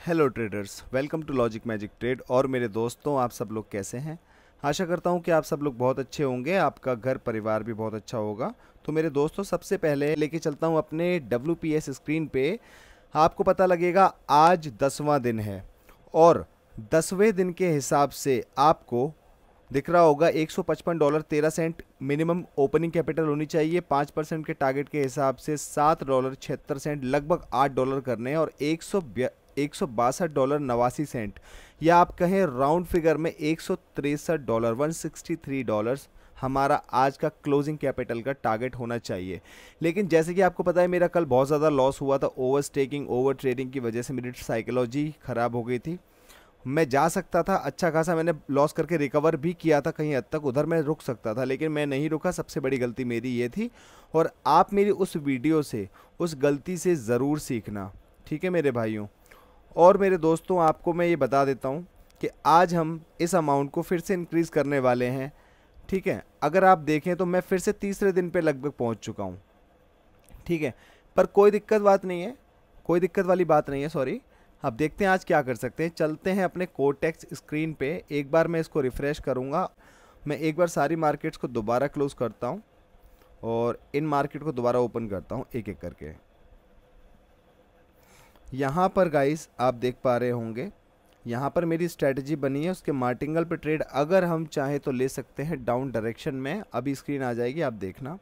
Hello traders, welcome to logic magic trade. और मेरे दोस्तों, आप सब लोग कैसे हैं? आशा करता हूं कि आप सब लोग बहुत अच्छे होंगे, आपका घर परिवार भी बहुत अच्छा होगा। तो मेरे दोस्तों, सबसे पहले लेके चलता हूं अपने WPS स्क्रीन पे। आपको पता लगेगा आज 10वां दिन है और 10वें दिन के हिसाब से आपको दिख रहा होगा $155.13 मिनिमम ओपनिंग कैपिटल होनी चाहिए। 5% के टारगेट के हिसाब से $7.76 लगभग $8 करने हैं और $162.89 या आप कहें राउंड फिगर में $163 $163 हमारा आज का क्लोजिंग कैपिटल का टारगेट होना चाहिए। लेकिन जैसे कि आपको पता है, मेरा कल बहुत ज़्यादा लॉस हुआ था। ओवर स्टेकिंग, ओवर ट्रेडिंग की वजह से मेरी साइकोलॉजी ख़राब हो गई थी। मैं जा सकता था, अच्छा खासा मैंने लॉस करके रिकवर भी किया था कहीं हद तक, उधर मैं रुक सकता था लेकिन मैं नहीं रुका। सबसे बड़ी गलती मेरी ये थी और आप मेरी उस वीडियो से, उस गलती से ज़रूर सीखना, ठीक है मेरे भाइयों। और मेरे दोस्तों, आपको मैं ये बता देता हूँ कि आज हम इस अमाउंट को फिर से इंक्रीज़ करने वाले हैं, ठीक है। अगर आप देखें तो मैं फिर से तीसरे दिन पे लगभग पहुँच चुका हूँ, ठीक है। पर कोई दिक्कत बात नहीं है, कोई दिक्कत वाली बात नहीं है, सॉरी। अब देखते हैं आज क्या कर सकते हैं। चलते हैं अपने कोटेक्स स्क्रीन पे। एक बार मैं इसको रिफ़्रेश करूँगा। मैं एक बार सारी मार्केट्स को दोबारा क्लोज़ करता हूँ और इन मार्केट को दोबारा ओपन करता हूँ एक एक करके। यहाँ पर गाइस आप देख पा रहे होंगे, यहाँ पर मेरी स्ट्रेटजी बनी है। उसके मार्टिंगल पे ट्रेड अगर हम चाहें तो ले सकते हैं डाउन डायरेक्शन में। अभी स्क्रीन आ जाएगी, आप देखना।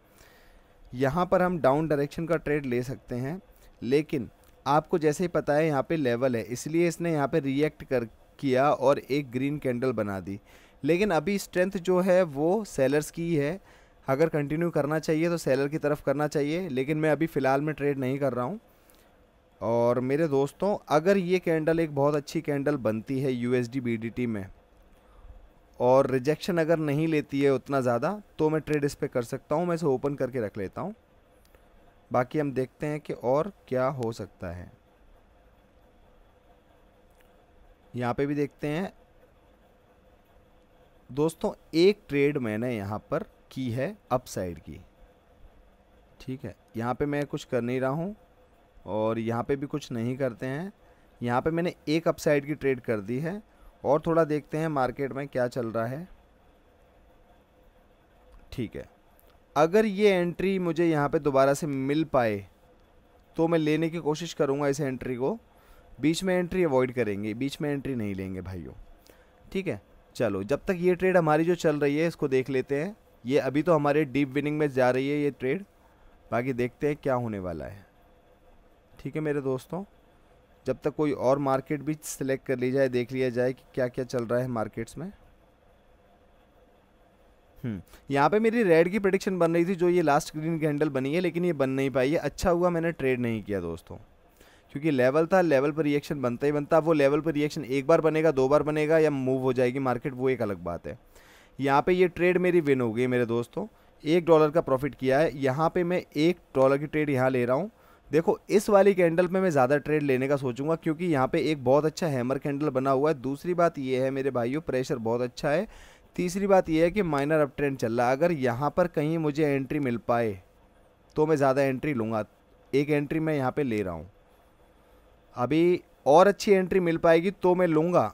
यहाँ पर हम डाउन डायरेक्शन का ट्रेड ले सकते हैं, लेकिन आपको जैसे ही पता है यहाँ पे लेवल है, इसलिए इसने यहाँ पे रिएक्ट कर किया और एक ग्रीन कैंडल बना दी। लेकिन अभी स्ट्रेंथ जो है वो सेलर्स की है। अगर कंटिन्यू करना चाहिए तो सेलर की तरफ करना चाहिए, लेकिन मैं अभी फ़िलहाल में ट्रेड नहीं कर रहा हूँ। और मेरे दोस्तों, अगर ये कैंडल एक बहुत अच्छी कैंडल बनती है USD BDT में और रिजेक्शन अगर नहीं लेती है उतना ज़्यादा, तो मैं ट्रेड इस पर कर सकता हूँ। मैं इसे ओपन करके रख लेता हूँ। बाकी हम देखते हैं कि और क्या हो सकता है। यहाँ पे भी देखते हैं दोस्तों, एक ट्रेड मैंने यहाँ पर की है अपसाइड की, ठीक है। यहाँ पे मैं कुछ कर नहीं रहा हूँ और यहाँ पे भी कुछ नहीं करते हैं। यहाँ पे मैंने एक अपसाइड की ट्रेड कर दी है और थोड़ा देखते हैं मार्केट में क्या चल रहा है, ठीक है। अगर ये एंट्री मुझे यहाँ पे दोबारा से मिल पाए तो मैं लेने की कोशिश करूँगा इस एंट्री को। बीच में एंट्री अवॉइड करेंगे, बीच में एंट्री नहीं लेंगे भाइयों, ठीक है। चलो, जब तक ये ट्रेड हमारी जो चल रही है इसको देख लेते हैं। ये अभी तो हमारे डीप विनिंग में जा रही है ये ट्रेड, बाकी देखते हैं क्या होने वाला है, ठीक है मेरे दोस्तों। जब तक कोई और मार्केट भी सिलेक्ट कर ली जाए, देख लिया जाए कि क्या क्या चल रहा है मार्केट्स में। यहाँ पे मेरी रेड की प्रेडिक्शन बन रही थी, जो ये लास्ट ग्रीन कैंडल बनी है, लेकिन ये बन नहीं पाई है। अच्छा हुआ मैंने ट्रेड नहीं किया दोस्तों, क्योंकि लेवल था, लेवल पर रिएक्शन बनता ही बनता। वो लेवल पर रिएक्शन एक बार बनेगा, दो बार बनेगा या मूव हो जाएगी मार्केट, वो एक अलग बात है। यहाँ पे ये ट्रेड मेरी विन हो गई मेरे दोस्तों। $1 का प्रॉफिट किया है। यहाँ पे मैं $1 की ट्रेड यहाँ ले रहा हूँ। देखो, इस वाली कैंडल पे मैं ज़्यादा ट्रेड लेने का सोचूंगा, क्योंकि यहाँ पे एक बहुत अच्छा हैमर कैंडल बना हुआ है। दूसरी बात ये है मेरे भाइयों, प्रेशर बहुत अच्छा है। तीसरी बात ये है कि माइनर अप ट्रेंड चल रहा है। अगर यहाँ पर कहीं मुझे एंट्री मिल पाए तो मैं ज़्यादा एंट्री लूँगा। एक एंट्री मैं यहाँ पे ले रहा हूँ, अभी और अच्छी एंट्री मिल पाएगी तो मैं लूँगा।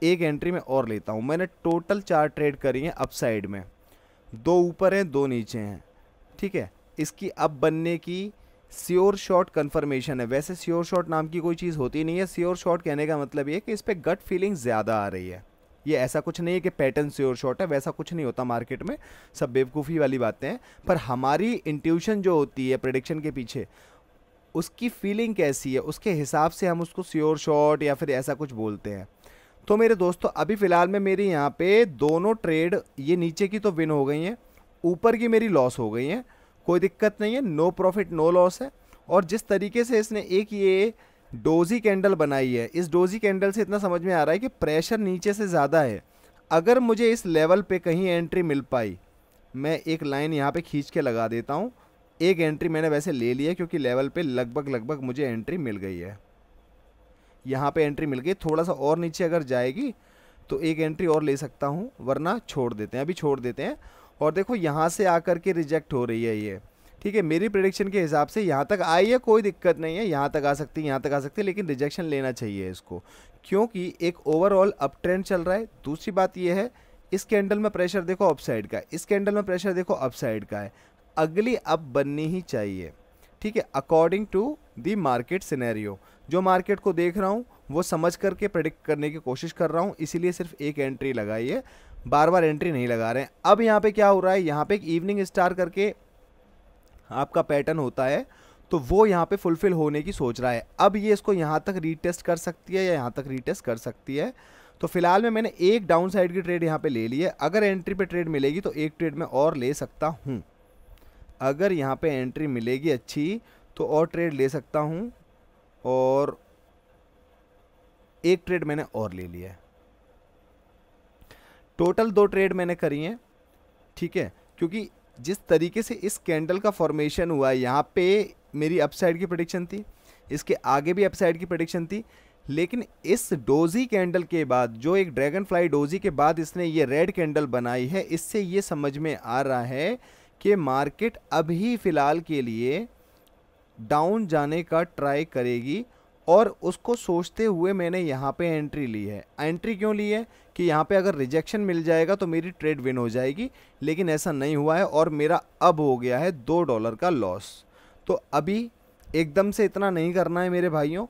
एक एंट्री में और लेता हूँ। मैंने टोटल 4 ट्रेड करी हैं अपसाइड में, 2 ऊपर हैं, 2 नीचे हैं, ठीक है। इसकी अब बनने की श्योर शॉट कन्फर्मेशन है। वैसे श्योर शॉट नाम की कोई चीज़ होती नहीं है। श्योर शॉट कहने का मतलब ये कि इस पर गट फीलिंग ज़्यादा आ रही है। ये ऐसा कुछ नहीं है कि पैटर्न श्योर शॉट है, वैसा कुछ नहीं होता मार्केट में, सब बेवकूफ़ी वाली बातें हैं। पर हमारी इंट्यूशन जो होती है प्रेडिक्शन के पीछे, उसकी फीलिंग कैसी है, उसके हिसाब से हम उसको श्योर शॉट या फिर ऐसा कुछ बोलते हैं। तो मेरे दोस्तों, अभी फ़िलहाल में मेरी यहाँ पे दोनों ट्रेड, ये नीचे की तो विन हो गई हैं, ऊपर की मेरी लॉस हो गई हैं। कोई दिक्कत नहीं है, नो प्रॉफिट नो लॉस है। और जिस तरीके से इसने एक ये डोजी कैंडल बनाई है, इस डोजी कैंडल से इतना समझ में आ रहा है कि प्रेशर नीचे से ज़्यादा है। अगर मुझे इस लेवल पे कहीं एंट्री मिल पाई, मैं एक लाइन यहाँ पे खींच के लगा देता हूँ। एक एंट्री मैंने वैसे ले ली है, क्योंकि लेवल पे लगभग मुझे एंट्री मिल गई है। यहाँ पे एंट्री मिल गई। थोड़ा सा और नीचे अगर जाएगी तो एक एंट्री और ले सकता हूँ, वरना छोड़ देते हैं, अभी छोड़ देते हैं। और देखो, यहाँ से आकर के रिजेक्ट हो रही है ये। ठीक है, मेरी प्रेडिक्शन के हिसाब से यहाँ तक आई है, कोई दिक्कत नहीं है, यहाँ तक आ सकती है, यहाँ तक आ सकती है, लेकिन रिजेक्शन लेना चाहिए इसको, क्योंकि एक ओवरऑल अप ट्रेंड चल रहा है। दूसरी बात ये है, इस कैंडल में प्रेशर देखो अप साइड का है, इस कैंडल में प्रेशर देखो अप साइड का है, अगली अप बननी ही चाहिए। ठीक है, according to the market scenario, जो मार्केट को देख रहा हूँ वो समझ करके प्रेडिक्ट करने की कोशिश कर रहा हूँ, इसीलिए सिर्फ एक एंट्री लगाई है, बार बार एंट्री नहीं लगा रहे हैं। अब यहाँ पे क्या हो रहा है, यहाँ पे एक इवनिंग स्टार करके आपका पैटर्न होता है, तो वो यहाँ पे फुलफिल होने की सोच रहा है। अब ये इसको यहाँ तक रीटेस्ट कर सकती है या यहाँ तक रीटेस्ट कर सकती है। तो फिलहाल में मैंने एक डाउन साइड की ट्रेड यहाँ पे ले ली है, अगर एंट्री पे ट्रेड मिलेगी तो एक ट्रेड में और ले सकता हूँ, अगर यहाँ पे एंट्री मिलेगी अच्छी तो और ट्रेड ले सकता हूँ, और एक ट्रेड मैंने और ले लिया है। टोटल 2 ट्रेड मैंने करी हैं। ठीक है, क्योंकि जिस तरीके से इस कैंडल का फॉर्मेशन हुआ है, यहाँ पे मेरी अपसाइड की प्रेडिक्शन थी, इसके आगे भी अपसाइड की प्रेडिक्शन थी, लेकिन इस डोजी कैंडल के बाद, जो एक ड्रैगन फ्लाई डोजी के बाद इसने ये रेड कैंडल बनाई है, इससे ये समझ में आ रहा है कि मार्केट अभी फ़िलहाल के लिए डाउन जाने का ट्राई करेगी, और उसको सोचते हुए मैंने यहाँ पे एंट्री ली है। एंट्री क्यों ली है कि यहाँ पे अगर रिजेक्शन मिल जाएगा तो मेरी ट्रेड विन हो जाएगी, लेकिन ऐसा नहीं हुआ है और मेरा अब हो गया है $2 का लॉस। तो अभी एकदम से इतना नहीं करना है मेरे भाइयों,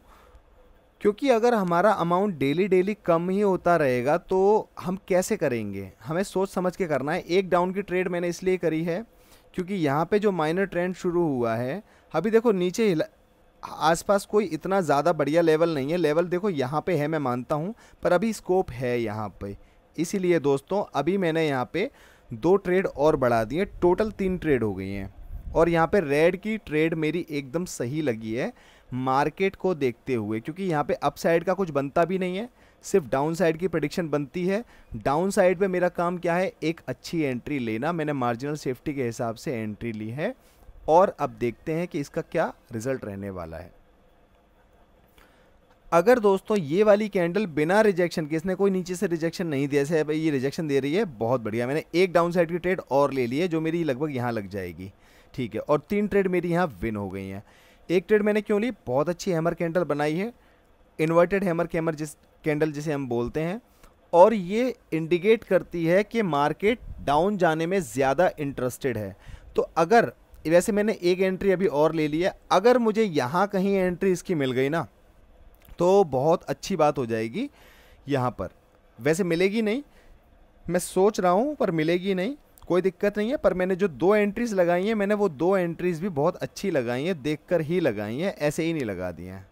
क्योंकि अगर हमारा अमाउंट डेली डेली कम ही होता रहेगा तो हम कैसे करेंगे, हमें सोच समझ के करना है। एक डाउन की ट्रेड मैंने इसलिए करी है क्योंकि यहाँ पे जो माइनर ट्रेंड शुरू हुआ है, अभी देखो नीचे आसपास कोई इतना ज़्यादा बढ़िया लेवल नहीं है, लेवल देखो यहाँ पे है, मैं मानता हूँ, पर अभी स्कोप है यहाँ पे, इसीलिए दोस्तों अभी मैंने यहाँ पे 2 ट्रेड और बढ़ा दिए, टोटल 3 ट्रेड हो गई हैं। और यहाँ पे रेड की ट्रेड मेरी एकदम सही लगी है मार्केट को देखते हुए, क्योंकि यहाँ पे अप साइड का कुछ बनता भी नहीं है, सिर्फ डाउन साइड की प्रेडिक्शन बनती है। डाउन साइड पे मेरा काम क्या है, एक अच्छी एंट्री लेना, मैंने मार्जिनल सेफ्टी के हिसाब से एंट्री ली है, और अब देखते हैं कि इसका क्या रिजल्ट रहने वाला है। अगर दोस्तों ये वाली कैंडल बिना रिजेक्शन के, इसने कोई नीचे से रिजेक्शन नहीं दिया, जैसे भाई ये रिजेक्शन दे रही है, बहुत बढ़िया, मैंने एक डाउन साइड की ट्रेड और ले ली है जो मेरी लगभग यहाँ लग जाएगी। ठीक है, और 3 ट्रेड मेरी यहाँ विन हो गई हैं। एक ट्रेड मैंने क्यों ली, बहुत अच्छी हैमर कैंडल बनाई है, इन्वर्टेड हैमर कैंडल जिसे हम बोलते हैं, और ये इंडिकेट करती है कि मार्केट डाउन जाने में ज़्यादा इंटरेस्टेड है। तो अगर, वैसे मैंने एक एंट्री अभी और ले ली है, अगर मुझे यहाँ कहीं एंट्री इसकी मिल गई ना तो बहुत अच्छी बात हो जाएगी। यहाँ पर वैसे मिलेगी नहीं, मैं सोच रहा हूँ, पर मिलेगी नहीं, कोई दिक्कत नहीं है। पर मैंने जो 2 एंट्रीज़ लगाई हैं, मैंने वो 2 एंट्रीज़ भी बहुत अच्छी लगाई हैं, देखकर ही लगाई हैं, ऐसे ही नहीं लगा दी हैं।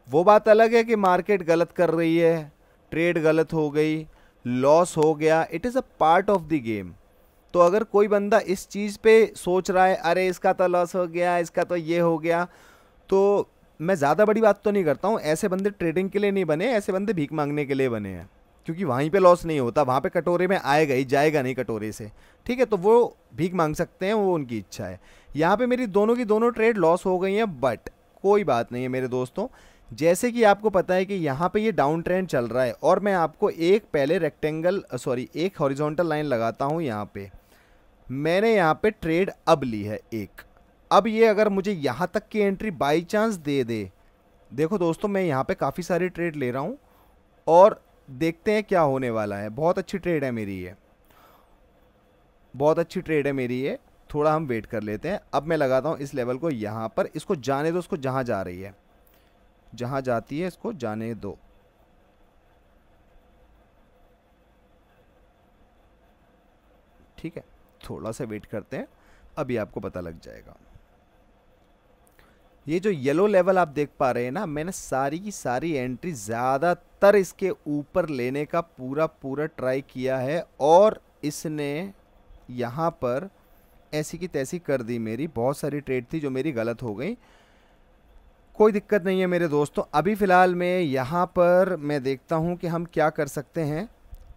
वो बात अलग है कि मार्केट गलत कर रही है, ट्रेड गलत हो गई, लॉस हो गया, it is a part of the game. तो अगर कोई बंदा इस चीज़ पे सोच रहा है, अरे इसका तो लॉस हो गया, इसका तो ये हो गया, तो मैं ज़्यादा बड़ी बात तो नहीं करता हूँ। ऐसे बंदे ट्रेडिंग के लिए नहीं बने, ऐसे बंदे भीख मांगने के लिए बने हैं, क्योंकि वहीं पे लॉस नहीं होता, वहाँ पे कटोरे में आएगा ही, जाएगा नहीं कटोरे से। ठीक है, तो वो भीख मांग सकते हैं, वो उनकी इच्छा है। यहाँ पे मेरी दोनों की दोनों ट्रेड लॉस हो गई हैं, बट कोई बात नहीं है मेरे दोस्तों। जैसे कि आपको पता है कि यहाँ पे ये डाउन ट्रेंड चल रहा है, और मैं आपको एक पहले एक हॉरिजॉन्टल लाइन लगाता हूँ। यहाँ पे मैंने यहाँ पे ट्रेड अब ली है एक। अब ये अगर मुझे यहाँ तक की एंट्री बाई चांस दे दे, देखो दोस्तों मैं यहाँ पे काफ़ी सारी ट्रेड ले रहा हूँ, और देखते हैं क्या होने वाला है। बहुत अच्छी ट्रेड है मेरी ये, बहुत अच्छी ट्रेड है मेरी ये। थोड़ा हम वेट कर लेते हैं। अब मैं लगाता हूँ इस लेवल को यहाँ पर, इसको जाने दो, इसको जहाँ जा रही है, जहाँ जाती है इसको जाने दो। ठीक है, थोड़ा सा वेट करते हैं, अभी आपको पता लग जाएगा। ये जो येलो लेवल आप देख पा रहे हैं ना, मैंने सारी की सारी एंट्री ज़्यादातर इसके ऊपर लेने का पूरा ट्राई किया है, और इसने यहाँ पर ऐसी की तैसी कर दी। मेरी बहुत सारी ट्रेड थी जो मेरी गलत हो गई, कोई दिक्कत नहीं है मेरे दोस्तों। अभी फ़िलहाल मैं यहाँ पर मैं देखता हूँ कि हम क्या कर सकते हैं।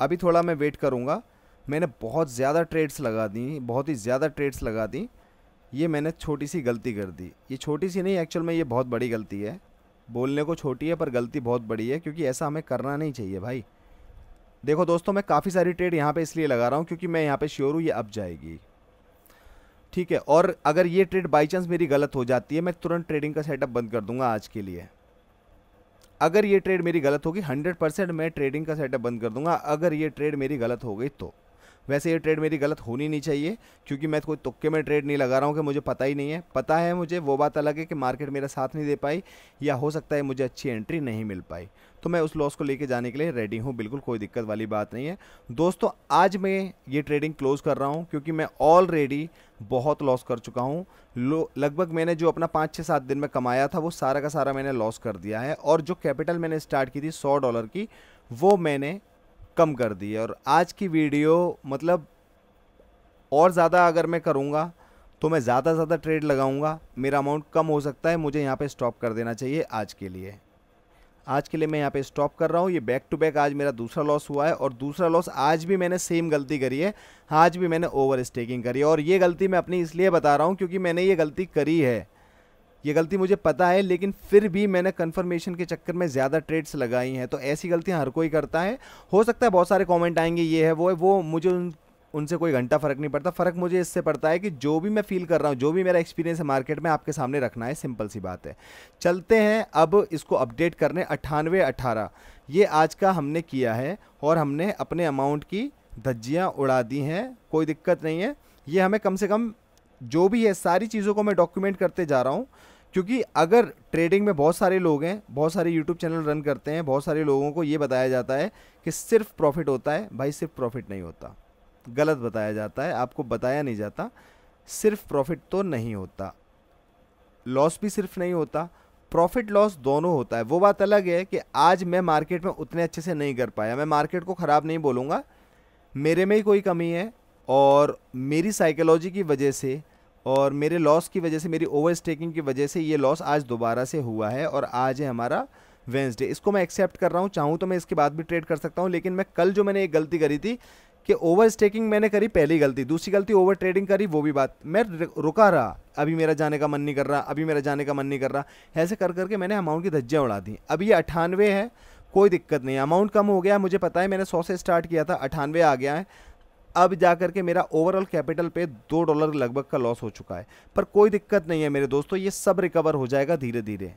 अभी थोड़ा मैं वेट करूँगा। मैंने बहुत ज़्यादा ट्रेड्स लगा दी, बहुत ही ज़्यादा ट्रेड्स लगा दी। ये मैंने छोटी सी गलती कर दी, ये छोटी सी नहीं, एक्चुअल में ये बहुत बड़ी गलती है। बोलने को छोटी है पर गलती बहुत बड़ी है, क्योंकि ऐसा हमें करना नहीं चाहिए भाई। देखो दोस्तों, मैं काफ़ी सारी ट्रेड यहाँ पे इसलिए लगा रहा हूँ क्योंकि मैं यहाँ पे श्योर हूँ ये अब जाएगी। ठीक है। और अगर ये ट्रेड बाई चांस मेरी गलत हो जाती है, मैं तुरंत ट्रेडिंग का सेटअप बंद कर दूंगा आज के लिए। अगर ये ट्रेड मेरी गलत होगी 100% मैं ट्रेडिंग का सेटअप बंद कर दूंगा, अगर ये ट्रेड मेरी गलत हो गई तो। वैसे ये ट्रेड मेरी गलत होनी नहीं चाहिए, क्योंकि मैं कोई तुक्के में ट्रेड नहीं लगा रहा हूँ कि मुझे पता ही नहीं है। पता है मुझे, वो बात अलग है कि मार्केट मेरा साथ नहीं दे पाई, या हो सकता है मुझे अच्छी एंट्री नहीं मिल पाई, तो मैं उस लॉस को लेके जाने के लिए रेडी हूँ, बिल्कुल कोई दिक्कत वाली बात नहीं है दोस्तों। आज मैं ये ट्रेडिंग क्लोज कर रहा हूँ, क्योंकि मैं ऑलरेडी बहुत लॉस कर चुका हूँ। लगभग मैंने जो अपना 5-6-7 दिन में कमाया था वो सारा का सारा मैंने लॉस कर दिया है, और जो कैपिटल मैंने स्टार्ट की थी $100 की, वो मैंने कम कर दी है। और आज की वीडियो मतलब और ज़्यादा अगर मैं करूँगा तो मैं ज़्यादा से ज़्यादा ट्रेड लगाऊंगा, मेरा अमाउंट कम हो सकता है, मुझे यहाँ पे स्टॉप कर देना चाहिए आज के लिए। आज के लिए मैं यहाँ पे स्टॉप कर रहा हूँ। ये बैक टू बैक आज मेरा दूसरा लॉस हुआ है, और दूसरा लॉस आज भी मैंने सेम गलती करी है, आज भी मैंने ओवर स्टेकिंग करी है। और ये गलती मैं अपनी इसलिए बता रहा हूँ क्योंकि मैंने ये गलती करी है, ये गलती मुझे पता है, लेकिन फिर भी मैंने कंफर्मेशन के चक्कर में ज़्यादा ट्रेड्स लगाई हैं। तो ऐसी गलतियाँ हर कोई करता है। हो सकता है बहुत सारे कमेंट आएंगे ये है वो है, वो मुझे उनसे कोई घंटा फ़र्क नहीं पड़ता। फ़र्क मुझे इससे पड़ता है कि जो भी मैं फील कर रहा हूँ, जो भी मेरा एक्सपीरियंस है मार्केट में, आपके सामने रखना है, सिंपल सी बात है। चलते हैं अब इसको अपडेट करने। 98-18 ये आज का हमने किया है, और हमने अपने अमाउंट की धज्जियाँ उड़ा दी हैं, कोई दिक्कत नहीं है। ये हमें कम से कम जो भी है सारी चीज़ों को मैं डॉक्यूमेंट करते जा रहा हूँ, क्योंकि अगर ट्रेडिंग में बहुत सारे लोग हैं, बहुत सारे यूट्यूब चैनल रन करते हैं, बहुत सारे लोगों को ये बताया जाता है कि सिर्फ प्रॉफिट होता है। भाई सिर्फ प्रॉफिट नहीं होता, गलत बताया जाता है, आपको बताया नहीं जाता। सिर्फ प्रॉफिट तो नहीं होता, लॉस भी सिर्फ नहीं होता, प्रॉफिट लॉस दोनों होता है। वो बात अलग है कि आज मैं मार्केट में उतने अच्छे से नहीं कर पाया, मैं मार्केट को ख़राब नहीं बोलूँगा, मेरे में ही कोई कमी है, और मेरी साइकोलॉजी की वजह से और मेरे लॉस की वजह से, मेरी ओवर स्टेकिंग की वजह से ये लॉस आज दोबारा से हुआ है। और आज है हमारा वेंसडे, इसको मैं एक्सेप्ट कर रहा हूँ। चाहूँ तो मैं इसके बाद भी ट्रेड कर सकता हूँ, लेकिन मैं कल जो मैंने एक गलती करी थी कि ओवर स्टेकिंग मैंने करी, पहली गलती। दूसरी गलती ओवर ट्रेडिंग करी, वो भी बात, मैं रुका रहा, अभी मेरा जाने का मन नहीं कर रहा, अभी मेरा जाने का मन नहीं कर रहा, ऐसे कर करके मैंने अमाउंट की धज्जियाँ उड़ा दी। अब ये 98 है, कोई दिक्कत नहीं है, अमाउंट कम हो गया, मुझे पता है, मैंने 100 से स्टार्ट किया था, 98 आ गया है। अब जा करके मेरा ओवरऑल कैपिटल पे $2 लगभग का लॉस हो चुका है, पर कोई दिक्कत नहीं है मेरे दोस्तों, ये सब रिकवर हो जाएगा धीरे धीरे,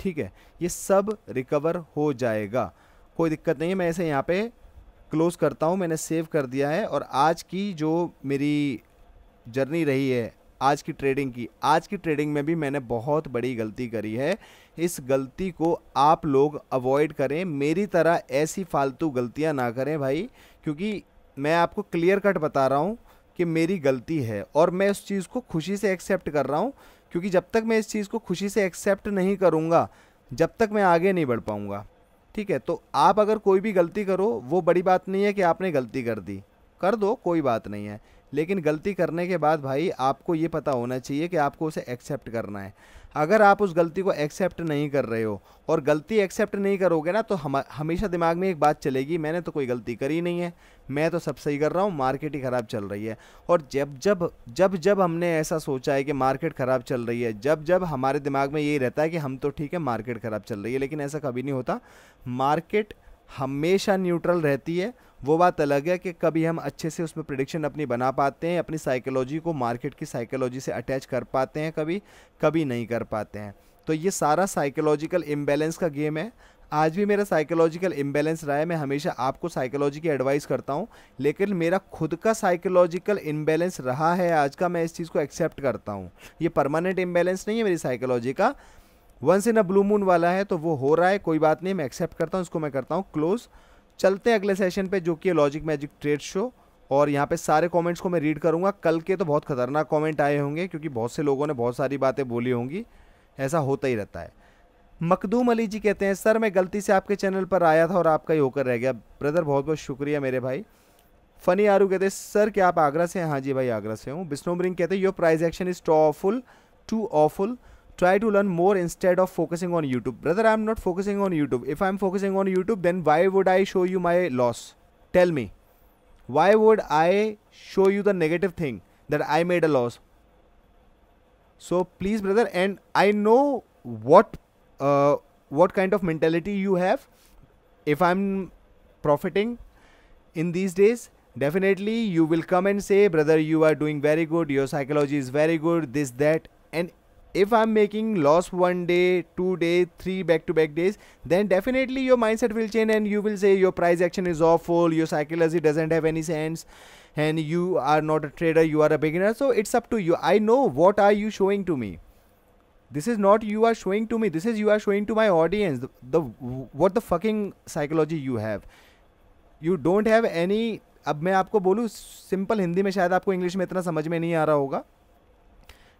ठीक है, ये सब रिकवर हो जाएगा, कोई दिक्कत नहीं है। मैं इसे यहाँ पे क्लोज करता हूँ, मैंने सेव कर दिया है। और आज की जो मेरी जर्नी रही है, आज की ट्रेडिंग में भी मैंने बहुत बड़ी गलती करी है। इस गलती को आप लोग अवॉइड करें, मेरी तरह ऐसी फालतू गलतियाँ ना करें भाई, क्योंकि मैं आपको क्लियर कट बता रहा हूँ कि मेरी गलती है, और मैं उस चीज़ को खुशी से एक्सेप्ट कर रहा हूँ, क्योंकि जब तक मैं इस चीज़ को खुशी से एक्सेप्ट नहीं करूँगा, जब तक मैं आगे नहीं बढ़ पाऊँगा, ठीक है। तो आप अगर कोई भी गलती करो, वो बड़ी बात नहीं है कि आपने गलती कर दी, कर दो, कोई बात नहीं है, लेकिन गलती करने के बाद भाई आपको ये पता होना चाहिए कि आपको उसे एक्सेप्ट करना है। अगर आप उस गलती को एक्सेप्ट नहीं कर रहे हो, और गलती एक्सेप्ट नहीं करोगे ना, तो हमेशा दिमाग में एक बात चलेगी, मैंने तो कोई गलती करी नहीं है, मैं तो सब सही कर रहा हूँ, मार्केट ही ख़राब चल रही है। और जब हमने ऐसा सोचा है कि मार्केट ख़राब चल रही है, जब हमारे दिमाग में यही रहता है कि हम तो ठीक है, मार्केट ख़राब चल रही है, लेकिन ऐसा कभी नहीं होता। मार्केट हमेशा न्यूट्रल रहती है। वो बात अलग है कि कभी हम अच्छे से उसमें प्रेडिक्शन अपनी बना पाते हैं, अपनी साइकोलॉजी को मार्केट की साइकोलॉजी से अटैच कर पाते हैं, कभी नहीं कर पाते हैं। तो ये सारा साइकोलॉजिकल इम्बैलेंस का गेम है। आज भी मेरा साइकोलॉजिकल इम्बैलेंस रहा है, मैं हमेशा आपको साइकोलॉजी की एडवाइस करता हूँ, लेकिन मेरा खुद का साइकोलॉजिकल इम्बैलेंस रहा है आज का, मैं इस चीज़ को एक्सेप्ट करता हूँ। ये परमानेंट इम्बैलेंस नहीं है मेरी साइकोलॉजी का, once in a blue moon वाला है, तो वो हो रहा है, कोई बात नहीं, मैं एक्सेप्ट करता हूँ, इसको मैं करता हूँ क्लोज। चलते हैं अगले सेशन पे, जो कि लॉजिक मैजिक ट्रेड शो, और यहाँ पे सारे कमेंट्स को मैं रीड करूँगा। कल के तो बहुत खतरनाक कमेंट आए होंगे, क्योंकि बहुत से लोगों ने बहुत सारी बातें बोली होंगी, ऐसा होता ही रहता है। मखदूम अली जी कहते हैं, सर मैं गलती से आपके चैनल पर आया था और आपका ही होकर रह गया। ब्रदर बहुत बहुत शुक्रिया मेरे भाई। फनी आरू कहते हैं, सर क्या आप आगरा से हैं? हाँ जी भाई, आगरा से हूँ। बिस्नोम रिंग कहते हैं, your price action is too awful, try to learn more instead of focusing on YouTube. Brother, I am not focusing on YouTube. If I am focusing on YouTube, then why would I show you my loss? Tell me. Why would I show you the negative thing that I made a loss? So please brother, and I know what kind of mentality you have. If I'm profiting in these days, definitely you will come and say, brother, you are doing very good, your psychology is very good, this that. And if I'm making loss 1 day, 2 day, 3 back-to-back days, then definitely your mindset will change and you will say your price action is awful, your psychology doesn't have any sense, and you are not a trader, you are a beginner. So it's up to you. I know what are you showing to me. This is not you are showing to me, this is you are showing to my audience. The what the fucking psychology you have. You don't have any. अब मैं आपको बोलूँ simple Hindi में, शायद आपको English में इतना समझ में नहीं आ रहा होगा,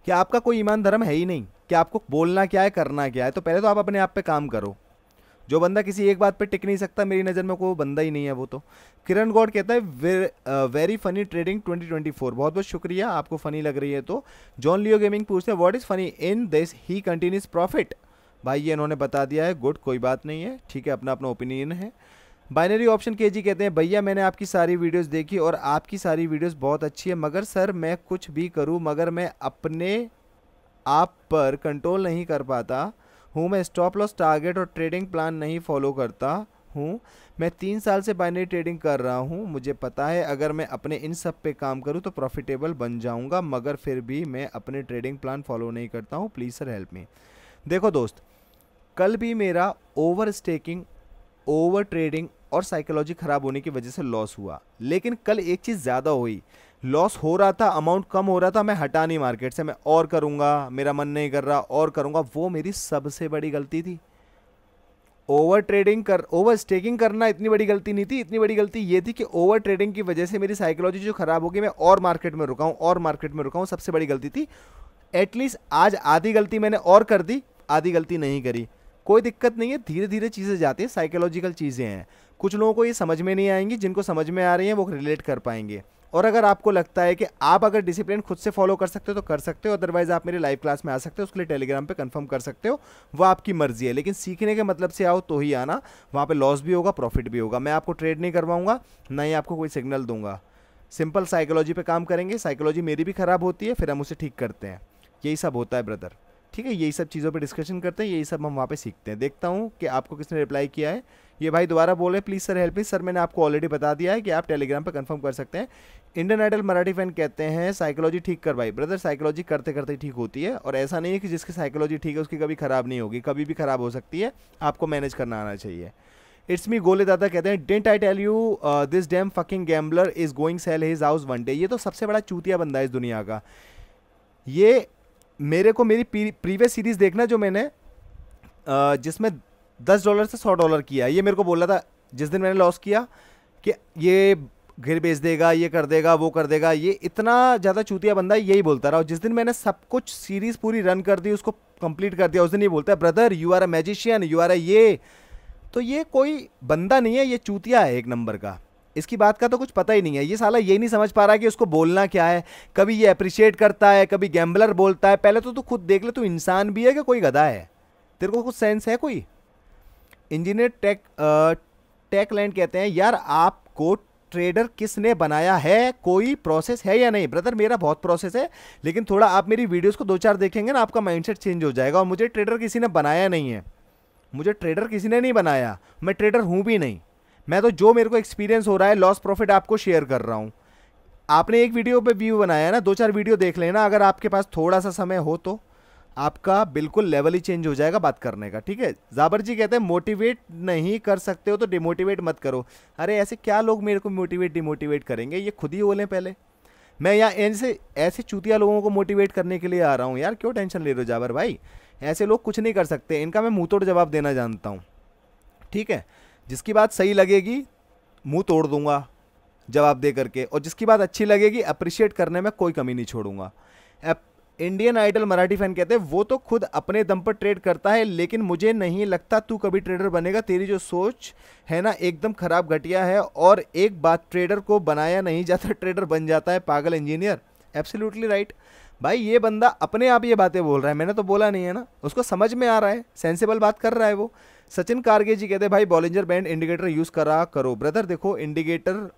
कि आपका कोई ईमान धर्म है ही नहीं कि आपको बोलना क्या है, करना क्या है। तो पहले तो आप अपने आप पे काम करो। जो बंदा किसी एक बात पे टिक नहीं सकता, मेरी नज़र में कोई बंदा ही नहीं है वो तो। किरण गौड कहता है वेरी फनी ट्रेडिंग 2024। बहुत बहुत शुक्रिया, आपको फ़नी लग रही है तो। जॉन लियो गेमिंग पूछते हैं what is funny in this he continuous profit. भाई ये इन्होंने बता दिया है, गुड, कोई बात नहीं है, ठीक है, अपना अपना ओपिनियन है। बाइनरी ऑप्शन केजी कहते हैं भैया मैंने आपकी सारी वीडियोस देखी और आपकी सारी वीडियोस बहुत अच्छी है, मगर सर मैं कुछ भी करूं मगर मैं अपने आप पर कंट्रोल नहीं कर पाता हूं। मैं स्टॉप लॉस, टारगेट और ट्रेडिंग प्लान नहीं फॉलो करता हूं। मैं 3 साल से बाइनरी ट्रेडिंग कर रहा हूं। मुझे पता है अगर मैं अपने इन सब पे काम करूं तो प्रॉफिटेबल बन जाऊंगा, मगर फिर भी मैं अपने ट्रेडिंग प्लान फॉलो नहीं करता हूं। Please sir help me. देखो दोस्त, कल भी मेरा ओवर स्टेकिंग, ओवर ट्रेडिंग और साइकोलॉजी ख़राब होने की वजह से लॉस हुआ, लेकिन कल एक चीज़ ज़्यादा हुई। लॉस हो रहा था, अमाउंट कम हो रहा था, मैं हटा नहीं मार्केट से, मैं और करूँगा, मेरा मन नहीं कर रहा और करूँगा। वो मेरी सबसे बड़ी गलती थी। ओवर स्टेकिंग करना इतनी बड़ी गलती नहीं थी। इतनी बड़ी गलती ये थी कि ओवर ट्रेडिंग की वजह से मेरी साइकोलॉजी जो ख़राब होगी, मैं और मार्केट में रुका हूँ और मार्केट में रुका हूँ, सबसे बड़ी गलती थी। एटलीस्ट आज आधी गलती मैंने और कर दी, आधी गलती नहीं करी, कोई दिक्कत नहीं है। धीरे धीरे चीज़ें जाती हैं, साइकोलॉजिकल चीज़ें हैं। कुछ लोगों को ये समझ में नहीं आएंगी, जिनको समझ में आ रही हैं वो रिलेट कर पाएंगे। और अगर आपको लगता है कि आप अगर डिसिप्लिन खुद से फॉलो कर सकते हो तो कर सकते हो, अदरवाइज आप मेरे लाइव क्लास में आ सकते हो, उसके लिए टेलीग्राम पे कंफर्म कर सकते हो, वो आपकी मर्जी है। लेकिन सीखने के मतलब से आओ तो ही आना, वहाँ पे लॉस भी होगा, प्रॉफिट भी होगा। मैं आपको ट्रेड नहीं करवाऊंगा, ना ही आपको कोई सिग्नल दूंगा। सिंपल साइकोलॉजी पे काम करेंगे। साइकोलॉजी मेरी भी ख़राब होती है, फिर हम उसे ठीक करते हैं। यही सब होता है ब्रदर, ठीक है। यही सब चीज़ों पे डिस्कशन करते हैं, यही सब हम वहाँ पे सीखते हैं। देखता हूँ कि आपको किसने रिप्लाई किया है। ये भाई दोबारा बोल रहे please sir help me. Sir मैंने आपको ऑलरेडी बता दिया है कि आप टेलीग्राम पे कंफर्म कर सकते हैं। इंडियन आइडल मराठी फैन कहते हैं साइकोलॉजी ठीक कर भाई। ब्रदर साइकोलॉजी करते करते ठीक होती है, और ऐसा नहीं है कि जिसकी साइकोलॉजी ठीक है उसकी कभी ख़राब नहीं होगी, कभी भी ख़राब हो सकती है। आपको मैनेज करना आना चाहिए। इट्स मी गोले दादा कहते हैं didn't I tell you this damn fucking gambler is going sell his house one day. ये तो सबसे बड़ा चूतिया बंदा है इस दुनिया का। ये मेरे को मेरी प्रीवियस सीरीज़ देखना जो मैंने जिसमें $10 से $100 किया, ये मेरे को बोल रहा था जिस दिन मैंने लॉस किया कि ये घर बेच देगा, ये कर देगा, वो कर देगा। ये इतना ज़्यादा चूतिया बंदा है, यही बोलता रहा। और जिस दिन मैंने सब कुछ सीरीज़ पूरी रन कर दी, उसको कंप्लीट कर दिया, उस दिन ये बोलता है brother you are a magician, you are a ये। तो ये कोई बंदा नहीं है, ये चूतिया है एक नंबर का। इसकी बात का तो कुछ पता ही नहीं है। ये साला ये नहीं समझ पा रहा है कि उसको बोलना क्या है। कभी ये अप्रिशिएट करता है, कभी गैम्बलर बोलता है। पहले तो तू खुद देख ले, तू इंसान भी है कि कोई गधा है? तेरे को कुछ सेंस है कोई? इंजीनियर टेक लैंड कहते हैं यार आपको ट्रेडर किसने बनाया है, कोई प्रोसेस है या नहीं? ब्रदर मेरा बहुत प्रोसेस है, लेकिन थोड़ा आप मेरी वीडियोस को 2-4 देखेंगे ना, आपका माइंडसेट चेंज हो जाएगा। और मुझे ट्रेडर किसी ने बनाया नहीं है, मुझे ट्रेडर किसी ने नहीं बनाया, मैं ट्रेडर हूँ भी नहीं। मैं तो जो मेरे को एक्सपीरियंस हो रहा है, लॉस प्रॉफिट आपको शेयर कर रहा हूँ। आपने एक वीडियो पे व्यू बनाया है ना, 2-4 वीडियो देख लेना अगर आपके पास थोड़ा सा समय हो तो, आपका बिल्कुल लेवल ही चेंज हो जाएगा बात करने का, ठीक है। जाबर जी कहते हैं मोटिवेट नहीं कर सकते हो तो डिमोटिवेट मत करो। अरे ऐसे क्या लोग मेरे को मोटिवेट डिमोटिवेट करेंगे, ये खुद ही बोलें पहले। मैं यहाँ ऐसे चूतिया लोगों को मोटिवेट करने के लिए आ रहा हूँ यार, क्यों टेंशन ले रहे हो जाबर भाई? ऐसे लोग कुछ नहीं कर सकते, इनका मैं मुँह तोड़ जवाब देना जानता हूँ, ठीक है। जिसकी बात सही लगेगी मुंह तोड़ दूंगा जवाब दे करके, और जिसकी बात अच्छी लगेगी अप्रिशिएट करने में कोई कमी नहीं छोड़ूंगा। इंडियन आइडल मराठी फैन कहते हैं वो तो खुद अपने दम पर ट्रेड करता है, लेकिन मुझे नहीं लगता तू कभी ट्रेडर बनेगा। तेरी जो सोच है ना एकदम खराब घटिया है। और एक बात, ट्रेडर को बनाया नहीं जाता, ट्रेडर बन जाता है, पागल इंजीनियर। एब्सोल्युटली राइट भाई, ये बंदा अपने आप ये बातें बोल रहा है, मैंने तो बोला नहीं है ना। उसको समझ में आ रहा है, सेंसिबल बात कर रहा है वो। सचिन कारगे जी कहते हैं भाई बॉलिंजर बैंड इंडिकेटर यूज़ करा करो। ब्रदर देखो इंडिकेटर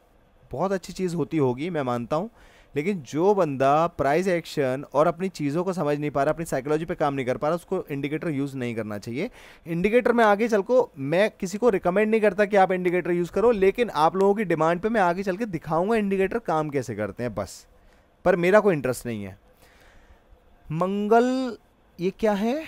बहुत अच्छी चीज़ होती होगी, मैं मानता हूँ, लेकिन जो बंदा प्राइस एक्शन और अपनी चीज़ों को समझ नहीं पा रहा, अपनी साइकोलॉजी पे काम नहीं कर पा रहा, उसको इंडिकेटर यूज़ नहीं करना चाहिए। इंडिकेटर में आगे चल को मैं किसी को रिकमेंड नहीं करता कि आप इंडिकेटर यूज़ करो, लेकिन आप लोगों की डिमांड पे मैं आगे चल के दिखाऊंगा इंडिकेटर काम कैसे करते हैं बस, पर मेरा कोई इंटरेस्ट नहीं है। मंगल, ये क्या है,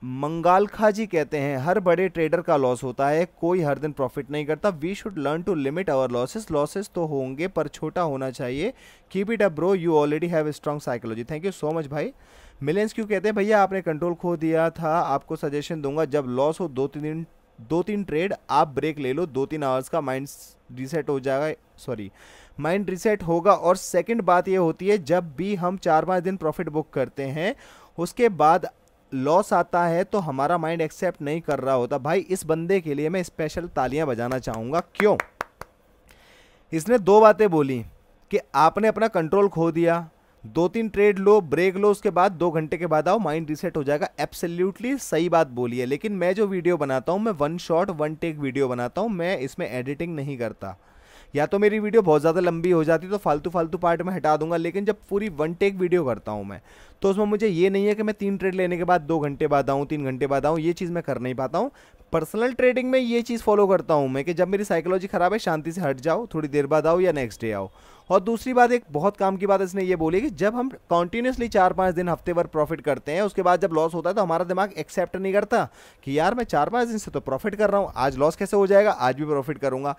मंगालखा जी कहते हैं हर बड़े ट्रेडर का लॉस होता है, कोई हर दिन प्रॉफिट नहीं करता। We should learn to limit our losses. Losses तो होंगे पर छोटा होना चाहिए। Keep it up bro, you already have strong psychology. Thank you so much भाई। मिलियंस क्यों कहते हैं भैया आपने कंट्रोल खो दिया था, आपको सजेशन दूंगा जब लॉस हो 2-3 ट्रेड आप ब्रेक ले लो, 2-3 आवर्स का माइंड रीसेट हो जाएगा, सॉरी माइंड रीसेट होगा। और सेकंड बात ये होती है जब भी हम 4-5 दिन प्रॉफिट बुक करते हैं उसके बाद लॉस आता है तो हमारा माइंड एक्सेप्ट नहीं कर रहा होता। भाई इस बंदे के लिए मैं स्पेशल तालियां बजाना चाहूंगा। क्यों? इसने 2 बातें बोली कि आपने अपना कंट्रोल खो दिया, 2-3 ट्रेड लो, ब्रेक लो, उसके बाद 2 घंटे के बाद आओ, माइंड रीसेट हो जाएगा। एब्सोल्युटली सही बात बोली है। लेकिन मैं जो वीडियो बनाता हूं मैं 1 शॉट 1 टेक वीडियो बनाता हूं, मैं इसमें एडिटिंग नहीं करता। या तो मेरी वीडियो बहुत ज़्यादा लंबी हो जाती तो फालतू पार्ट में हटा दूंगा, लेकिन जब पूरी 1 टेक वीडियो करता हूं मैं तो उसमें मुझे ये नहीं है कि मैं 3 ट्रेड लेने के बाद 2 घंटे बाद आऊँ, 3 घंटे बाद आऊँ, ये चीज़ मैं कर नहीं पाता हूँ। पर्सनल ट्रेडिंग में ये चीज़ फॉलो करता हूँ मैं कि जब मेरी साइकोलॉजी ख़राब है शांति से हट जाओ, थोड़ी देर बाद आओ या नेक्स्ट डे आओ। और दूसरी बात, एक बहुत काम की बात इसने ये बोली कि जब हम कंटिन्यूसली 4-5 दिन हफ्ते भर प्रॉफिट करते हैं उसके बाद जब लॉस होता है तो हमारा दिमाग एक्सेप्ट नहीं करता कि यार मैं 4-5 दिन से तो प्रॉफिट कर रहा हूँ, आज लॉस कैसे हो जाएगा, आज भी प्रॉफिट करूंगा।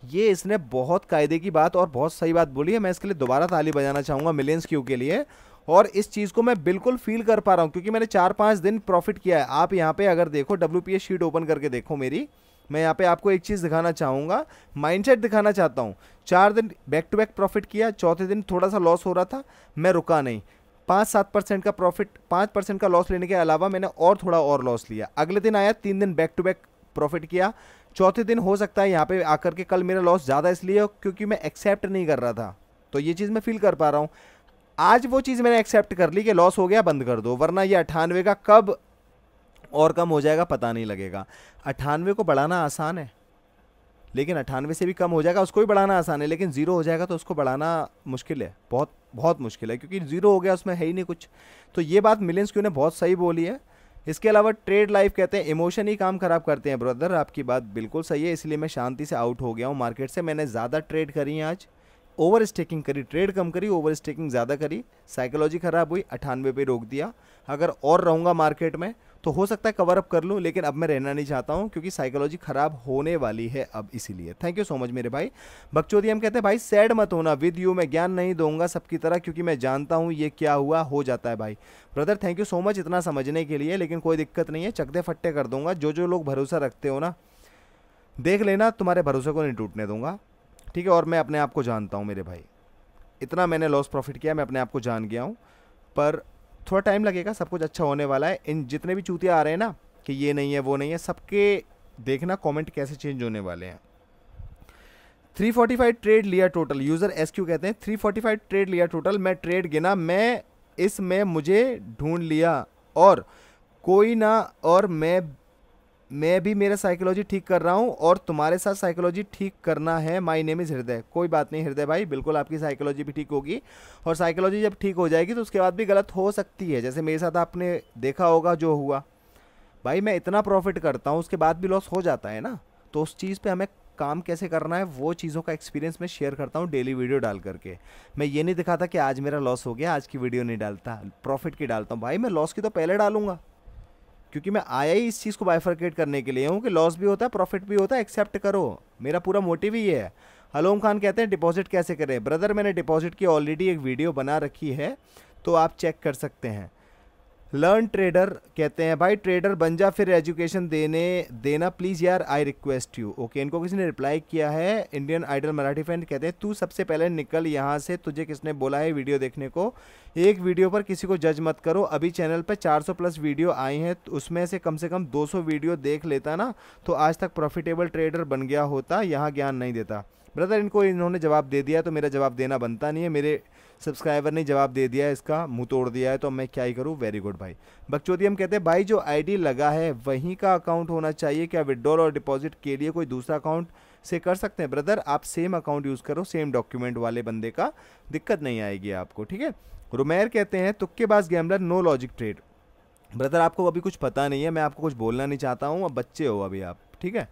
ये इसने बहुत कायदे की बात और बहुत सही बात बोली है। मैं इसके लिए दोबारा ताली बजाना चाहूँगा मिलियंस क्यू के लिए। और इस चीज़ को मैं बिल्कुल फील कर पा रहा हूँ क्योंकि मैंने 4-5 दिन प्रॉफिट किया है। आप यहाँ पे अगर देखो WPS शीट ओपन करके देखो मेरी, मैं यहाँ पे आपको एक चीज़ दिखाना चाहूँगा, माइंडसेट दिखाना चाहता हूँ। 4 दिन बैक टू बैक प्रॉफिट किया, चौथे दिन थोड़ा सा लॉस हो रहा था, मैं रुका नहीं, 5-7% का प्रॉफिट, 5% का लॉस लेने के अलावा मैंने और थोड़ा और लॉस लिया। अगले दिन आया, 3 दिन बैक टू बैक प्रॉफिट किया, चौथे दिन हो सकता है यहाँ पे आकर के कल मेरा लॉस ज़्यादा इसलिए क्योंकि मैं एक्सेप्ट नहीं कर रहा था, तो ये चीज़ मैं फील कर पा रहा हूँ। आज वो चीज़ मैंने एक्सेप्ट कर ली कि लॉस हो गया, बंद कर दो, वरना ये 98 का कब और कम हो जाएगा पता नहीं लगेगा। 98 को बढ़ाना आसान है, लेकिन 98 से भी कम हो जाएगा उसको भी बढ़ाना आसान है, लेकिन 0 हो जाएगा तो उसको बढ़ाना मुश्किल है, बहुत बहुत मुश्किल है, क्योंकि 0 हो गया उसमें है ही नहीं कुछ। तो ये बात मिलियंस क्यू ने बहुत सही बोली है। इसके अलावा ट्रेड लाइफ कहते हैं इमोशन ही काम खराब करते हैं। ब्रदर आपकी बात बिल्कुल सही है, इसलिए मैं शांति से आउट हो गया हूँ मार्केट से। मैंने ज़्यादा ट्रेड करी है आज, ओवर स्टेकिंग करी, ट्रेड कम करी, ओवर स्टेकिंग ज़्यादा करी, साइकोलॉजी ख़राब हुई, 98 पे रोक दिया। अगर और रहूँगा मार्केट में तो हो सकता है कवर अप कर लूँ, लेकिन अब मैं रहना नहीं चाहता हूँ क्योंकि साइकोलॉजी ख़राब होने वाली है अब, इसीलिए। थैंक यू सो मच मेरे भाई। बकचोदी हम कहते हैं भाई सैड मत होना, विद यू मैं ज्ञान नहीं दूंगा सबकी तरह क्योंकि मैं जानता हूँ ये क्या हुआ हो जाता है भाई। Brother thank you so much इतना समझने के लिए, लेकिन कोई दिक्कत नहीं है, चकदे फट्टे कर दूंगा। जो लोग भरोसा रखते हो ना, देख लेना, तुम्हारे भरोसे को नहीं टूटने दूंगा, ठीक है। और मैं अपने आप को जानता हूँ मेरे भाई, इतना मैंने लॉस प्रॉफिट किया, मैं अपने आप को जान गया हूँ, पर थोड़ा टाइम लगेगा, सब कुछ अच्छा होने वाला है। इन जितने भी चूतिया आ रहे हैं ना कि ये नहीं है वो नहीं है, सबके देखना कमेंट कैसे चेंज होने वाले हैं। 345 ट्रेड लिया टोटल, यूज़र SQ कहते हैं 345 ट्रेड लिया टोटल, मैं ट्रेड गिना, मैं इसमें मुझे ढूंढ लिया और कोई ना, और मैं भी मेरा साइकोलॉजी ठीक कर रहा हूँ और तुम्हारे साथ साइकोलॉजी ठीक करना है। माय नेम इज़ हृदय। कोई बात नहीं हृदय भाई, बिल्कुल आपकी साइकोलॉजी भी ठीक होगी, और साइकोलॉजी जब ठीक हो जाएगी तो उसके बाद भी गलत हो सकती है, जैसे मेरे साथ आपने देखा होगा जो हुआ। भाई मैं इतना प्रॉफिट करता हूँ उसके बाद भी लॉस हो जाता है ना, तो उस चीज़ पे हमें काम कैसे करना है वो चीज़ों का एक्सपीरियंस मैं शेयर करता हूँ डेली वीडियो डाल करके। मैं ये नहीं दिखाता कि आज मेरा लॉस हो गया आज की वीडियो नहीं डालता, प्रॉफिट की डालता हूँ। भाई मैं लॉस की तो पहले डालूंगा, क्योंकि मैं आया ही इस चीज़ को बाइफरकेट करने के लिए हूँ कि लॉस भी होता है प्रॉफिट भी होता है, एक्सेप्ट करो, मेरा पूरा मोटिव ही है। हलोम खान कहते हैं डिपॉजिट कैसे करें। ब्रदर मैंने डिपॉजिट की ऑलरेडी एक वीडियो बना रखी है, तो आप चेक कर सकते हैं। लर्न ट्रेडर कहते हैं भाई ट्रेडर बन जा फिर एजुकेशन देना प्लीज़ यार, आई रिक्वेस्ट यू। ओके, इनको किसी ने रिप्लाई किया है, इंडियन आइडल मराठी फ्रेंड कहते हैं तू सबसे पहले निकल यहाँ से, तुझे किसने बोला है वीडियो देखने को, एक वीडियो पर किसी को जज मत करो। अभी चैनल पे 400+ वीडियो आई हैं, तो उसमें से कम 200 वीडियो देख लेता ना तो आज तक प्रॉफिटेबल ट्रेडर बन गया होता, यहाँ ज्ञान नहीं देता। ब्रदर इनको इन्होंने जवाब दे दिया तो मेरा जवाब देना बनता नहीं है, मेरे सब्सक्राइबर ने जवाब दे दिया है, इसका मुंह तोड़ दिया है, तो मैं क्या ही करूँ। वेरी गुड भाई। बकचोदी हम कहते हैं भाई जो आईडी लगा है वहीं का अकाउंट होना चाहिए, क्या विड्रॉल और डिपॉजिट के लिए कोई दूसरा अकाउंट से कर सकते हैं? ब्रदर आप सेम अकाउंट यूज़ करो, सेम डॉक्यूमेंट वाले बंदे का, दिक्कत नहीं आएगी आपको, ठीक है। रुमेर कहते हैं तुक्केबाज gambler no logic trade. Brother आपको अभी कुछ पता नहीं है, मैं आपको कुछ बोलना नहीं चाहता हूँ, अब बच्चे हो अभी आप, ठीक है।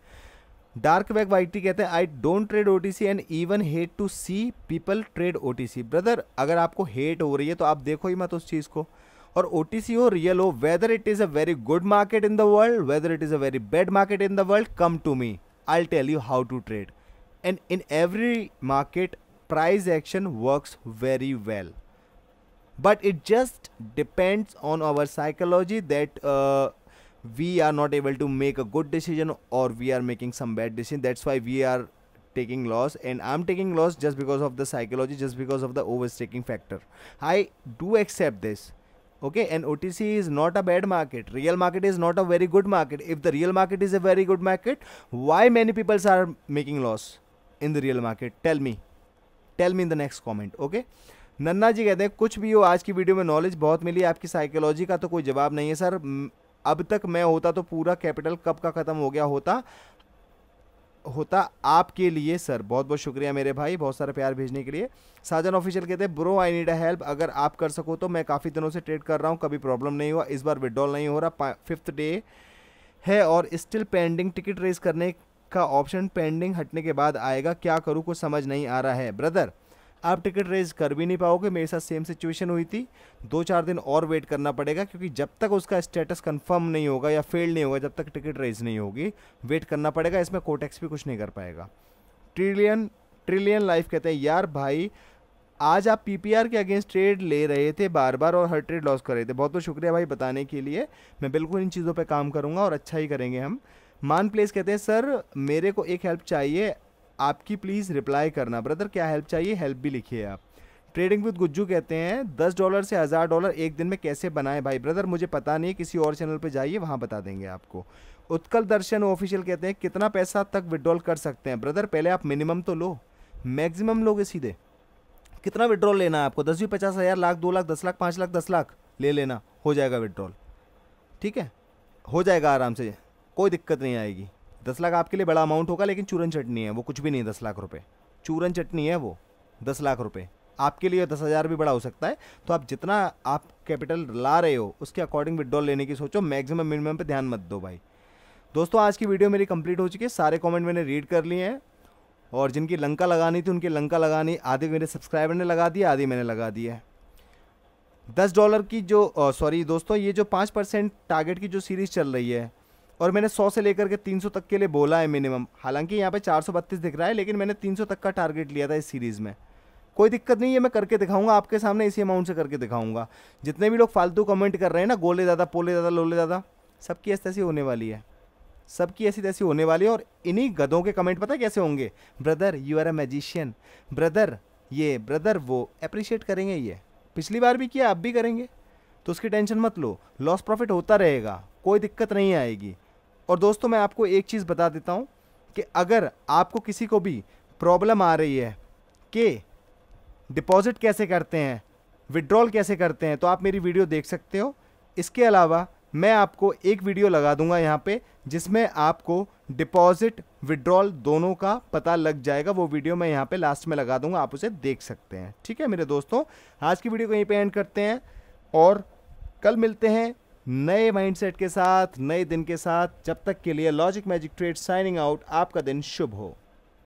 डार्क वेग वाइटी कहते हैं I don't trade OTC and even hate to see people trade OTC. Brother अगर आपको हेट हो रही है तो आप देखो ही मत उस चीज़ को, और ओटीसी हो रियल हो, whether it is a very good market in the world, whether it is a very bad market in the world, come to me, I will tell you how to trade, and in every market price action works very well, but it just depends on our psychology that we are not able to make a good decision or we are making some bad decision. That's why we are taking loss, and I'm taking loss just because of the psychology, just because of the overstaking factor. I do accept this, okay, and OTC is not a bad market, real market is not a very good market. If the real market is a very good market, why many people are making loss in the real market? Tell me in the next comment, okay. नन्ना जी कहते हैं कुछ भी हो आज की video में knowledge बहुत मिली, आपकी साइकोलॉजी का तो कोई जवाब नहीं है सर, अब तक मैं होता तो पूरा कैपिटल कब का ख़त्म हो गया होता आपके लिए सर। बहुत बहुत शुक्रिया मेरे भाई, बहुत सारा प्यार भेजने के लिए। साजन ऑफिशियल कहते हैं bro I need a help, अगर आप कर सको तो, मैं काफ़ी दिनों से ट्रेड कर रहा हूँ, कभी प्रॉब्लम नहीं हुआ, इस बार विड्रॉल नहीं हो रहा, 5th डे है और स्टिल पेंडिंग, टिकट रेज करने का ऑप्शन पेंडिंग हटने के बाद आएगा, क्या करूँ कुछ समझ नहीं आ रहा है। ब्रदर आप टिकट रेज कर भी नहीं पाओगे, मेरे साथ सेम सिचुएशन हुई थी, 2-4 दिन और वेट करना पड़ेगा, क्योंकि जब तक उसका स्टेटस कंफर्म नहीं होगा या फेल नहीं होगा, जब तक टिकट रेज नहीं होगी वेट करना पड़ेगा, इसमें कोटेक्स भी कुछ नहीं कर पाएगा। ट्रिलियन लाइफ कहते हैं यार भाई आज आप पीपीआर के अगेंस्ट ट्रेड ले रहे थे बार बार और हर ट्रेड लॉस कर रहे थे, बहुत बहुत शुक्रिया भाई बताने के लिए, मैं बिल्कुल इन चीज़ों पर काम करूँगा और अच्छा ही करेंगे हम। मान प्लेस कहते हैं सर मेरे को एक हेल्प चाहिए आपकी, प्लीज़ रिप्लाई करना। ब्रदर क्या हेल्प चाहिए, हेल्प भी लिखिए आप। ट्रेडिंग विद गुज्जू कहते हैं $10 से $1000 एक दिन में कैसे बनाएं भाई? ब्रदर मुझे पता नहीं, किसी और चैनल पे जाइए वहाँ बता देंगे आपको। उत्कल दर्शन ऑफिशियल कहते हैं कितना पैसा तक विड्रॉल कर सकते हैं? ब्रदर पहले आप मिनिमम तो लो, मैक्सिमम लोगे सीधे। कितना विड्रॉल लेना है आपको? 10 भी 50 हज़ार, लाख, 2 लाख, 10 लाख, 5 लाख, 10 लाख ले लेना, हो जाएगा विड्रॉल, ठीक है, हो जाएगा आराम से, कोई दिक्कत नहीं आएगी। 10 लाख आपके लिए बड़ा अमाउंट होगा, लेकिन चूरन चटनी है वो, कुछ भी नहीं। 10 लाख रुपए चूरन चटनी है वो, 10 लाख रुपए आपके लिए 10,000 भी बड़ा हो सकता है। तो आप जितना आप कैपिटल ला रहे हो उसके अकॉर्डिंग विड्रॉल लेने की सोचो, मैक्सिमम मिनिमम पे ध्यान मत दो भाई। दोस्तों आज की वीडियो मेरी कंप्लीट हो चुकी है, सारे कमेंट मैंने रीड कर लिए हैं, और जिनकी लंका लगानी थी उनकी लंका लगानी, आधे मेरे सब्सक्राइबर ने लगा दिया, आधी मैंने लगा दी है। $10 की जो सॉरी दोस्तों, ये जो 5% टारगेट की जो सीरीज़ चल रही है, और मैंने 100 से लेकर के 300 तक के लिए बोला है मिनिमम, हालांकि यहाँ पे 432 दिख रहा है, लेकिन मैंने 300 तक का टारगेट लिया था इस सीरीज़ में। कोई दिक्कत नहीं है, मैं करके दिखाऊंगा आपके सामने, इसी अमाउंट से करके दिखाऊंगा। जितने भी लोग फालतू कमेंट कर रहे हैं ना, गोले दादा, पोले दादा, लोले दादा, सबकी ऐसी तैसी होने वाली है, सबकी ऐसी तैसी होने वाली है। और इन्हीं गधों के कमेंट पता है कैसे होंगे? Brother you are a magician, brother ये, ब्रदर वो, अप्रिशिएट करेंगे। ये पिछली बार भी किया, अब भी करेंगे, तो उसकी टेंशन मत लो, लॉस प्रॉफिट होता रहेगा, कोई दिक्कत नहीं आएगी। और दोस्तों मैं आपको एक चीज़ बता देता हूँ कि अगर आपको किसी को भी प्रॉब्लम आ रही है कि डिपॉजिट कैसे करते हैं, विड्रॉल कैसे करते हैं, तो आप मेरी वीडियो देख सकते हो। इसके अलावा मैं आपको एक वीडियो लगा दूंगा यहाँ पे, जिसमें आपको डिपॉजिट विड्रॉल दोनों का पता लग जाएगा। वो वीडियो मैं यहाँ पे लास्ट में लगा दूंगा, आप उसे देख सकते हैं। ठीक है मेरे दोस्तों, आज की वीडियो को यहीं पे एंड करते हैं और कल मिलते हैं नए माइंडसेट के साथ, नए दिन के साथ। जब तक के लिए logic magic trade signing out. आपका दिन शुभ हो।